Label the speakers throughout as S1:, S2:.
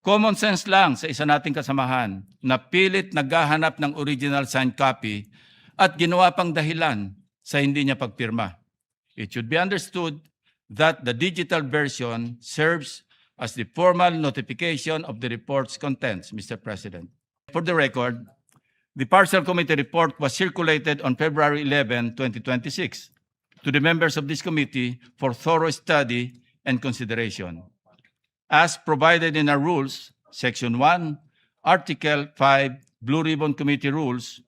S1: Common sense lang sa isa nating kasamahan na pilit naghahanap ng original signed copy at ginawa pang dahilan sa hindi niya pagpirma. It should be understood that the digital version serves as the formal notification of the report's contents, Mr. President. For the record, the Partial Committee report was circulated on February 11, 2026 to the members of this committee for thorough study and consideration. As provided in our rules, Section 1, Article 5, Blue Ribbon Committee Rules,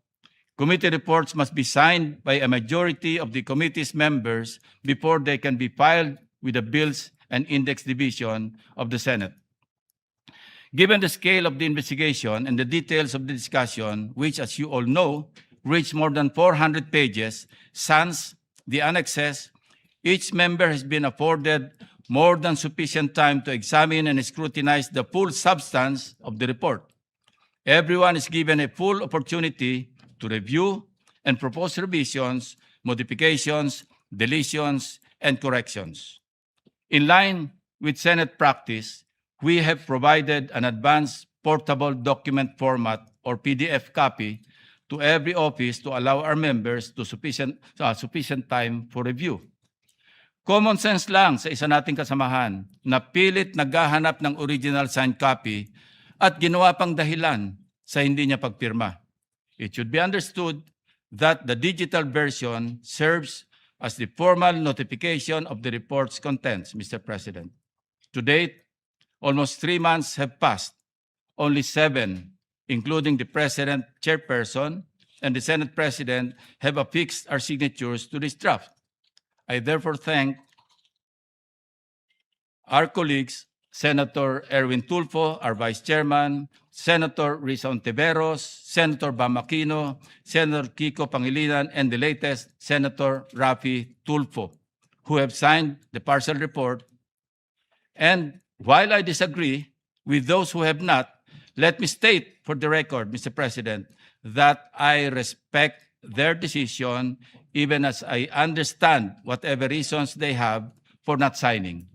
S1: committee reports must be signed by a majority of the committee's members before they can be filed with the Bills and Index Division of the Senate. Given the scale of the investigation and the details of the discussion, which, as you all know, reached more than 400 pages, sans the annexes, each member has been afforded more than sufficient time to examine and scrutinize the full substance of the report. Everyone is given a full opportunity to review and propose revisions, modifications, deletions, and corrections. In line with Senate practice, we have provided an advanced portable document format or PDF copy to every office to allow our members to sufficient time for review. Common sense lang sa isa nating kasamahan na pilit naghahanap ng original signed copy at ginawa pang dahilan sa hindi niya pagpirma. It should be understood that the digital version serves as the formal notification of the report's contents, Mr. President. To date, almost 3 months have passed. Only 7, including the President, Chairperson, and the Senate President, have affixed our signatures to this draft. I therefore thank our colleagues, Senator Erwin Tulfo, our Vice Chairman, Senator Risa Ontiveros, Senator Bam Aquino, Senator Kiko Pangilinan, and the latest, Senator Rafi Tulfo, who have signed the partial report. And while I disagree with those who have not, let me state for the record, Mr. President, that I respect their decision, even as I understand whatever reasons they have for not signing.